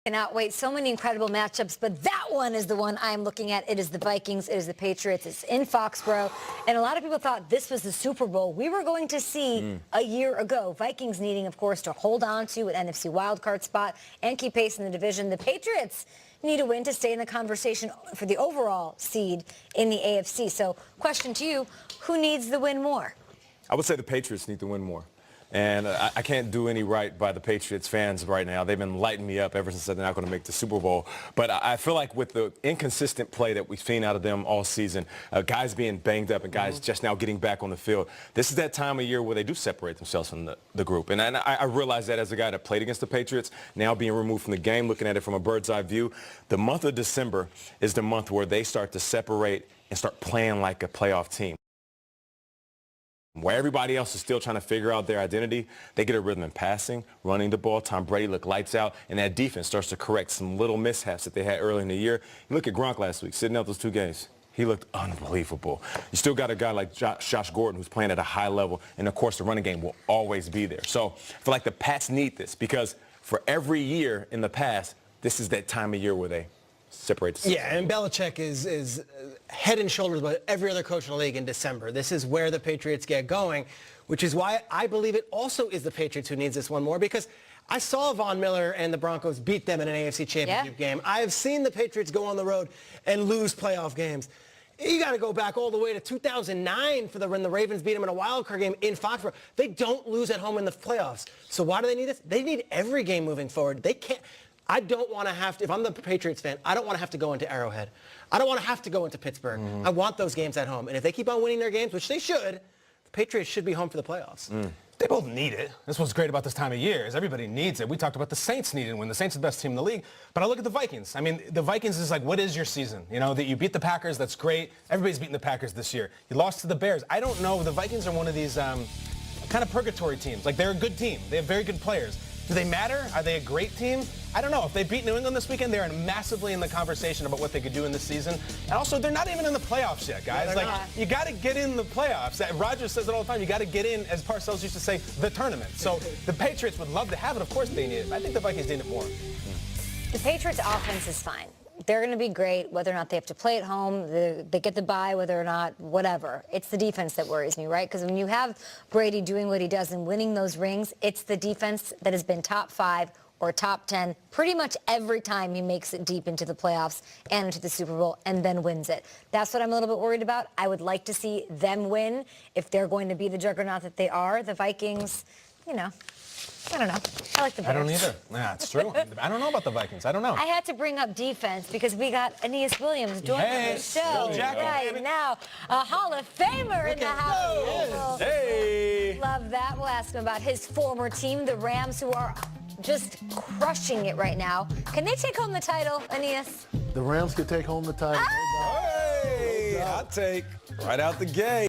Cannot wait. So many incredible matchups, but that one is the one I'm looking at. It is the Vikings. It is the Patriots. It's in Foxborough. And a lot of people thought this was the Super Bowl we were going to see a year ago. Vikings needing, of course, to hold on to an NFC wildcard spot and keep pace in the division. The Patriots need a win to stay in the conversation for the overall seed in the AFC. So question to you, who needs the win more? I would say the Patriots need to win more. And I can't do any right by the Patriots fans right now. They've been lighting me up ever since they're not going to make the Super Bowl. But I feel like with the inconsistent play that we've seen out of them all season, guys being banged up and guys just now getting back on the field, this is that time of year where they do separate themselves from the group. And I realize that as a guy that played against the Patriots, now being removed from the game, looking at it from a bird's eye view, the month of December is the month where they start to separate and start playing like a playoff team. Where everybody else is still trying to figure out their identity, they get a rhythm in passing, running the ball. Tom Brady looked lights out, and that defense starts to correct some little mishaps that they had early in the year. You look at Gronk last week, sitting out those 2 games. He looked unbelievable. You still got a guy like Josh Gordon who's playing at a high level, and, of course, the running game will always be there. So I feel like the Pats need this because for every year in the past, this is that time of year where they separate the Yeah, and Belichick is head and shoulders above every other coach in the league in December. This is where the Patriots get going, which is why I believe it also is the Patriots who needs this one more, because I saw Von Miller and the Broncos beat them in an AFC Championship game. I have seen the Patriots go on the road and lose playoff games. You got to go back all the way to 2009 for when the Ravens beat them in a wild card game in Foxborough. They don't lose at home in the playoffs. So why do they need this? They need every game moving forward. They can't. I don't want to have to, if I'm the Patriots fan, I don't want to have to go into Arrowhead. I don't want to have to go into Pittsburgh. I want those games at home. And if they keep on winning their games, which they should, the Patriots should be home for the playoffs. They both need it. That's what's great about this time of year is everybody needs it. We talked about the Saints needing to win. The Saints are the best team in the league. But I look at the Vikings. I mean, the Vikings is like, what is your season? You know, that you beat the Packers, that's great. Everybody's beating the Packers this year. You lost to the Bears. I don't know. The Vikings are one of these kind of purgatory teams. Like, they're a good team. They have very good players. Do they matter? Are they a great team? I don't know. If they beat New England this weekend, they're massively in the conversation about what they could do in this season. And also, they're not even in the playoffs yet, guys. No, you got to get in the playoffs. Rodgers says it all the time. You got to get in, as Parcells used to say, the tournament. So the Patriots would love to have it. Of course they need it. I think the Vikings need it more. The Patriots offense is fine. They're going to be great, whether or not they have to play at home, they get the bye, whether or not, whatever. It's the defense that worries me, right? Because when you have Brady doing what he does and winning those rings, it's the defense that has been top 5 or top 10 pretty much every time he makes it deep into the playoffs and into the Super Bowl and then wins it. That's what I'm a little bit worried about. I would like to see them win if they're going to be the juggernaut that they are. The Vikings, you know, I don't know. I like the Bears. I don't either. Yeah, it's true. I don't know about the Vikings. I don't know. I had to bring up defense because we got Aeneas Williams joining the show right now. A Hall of Famer in the house. Hey! Love that. We'll ask him about his former team, the Rams, who are just crushing it right now. Can they take home the title, Aeneas? The Rams could take home the title. Hey! Hot take right out the gate.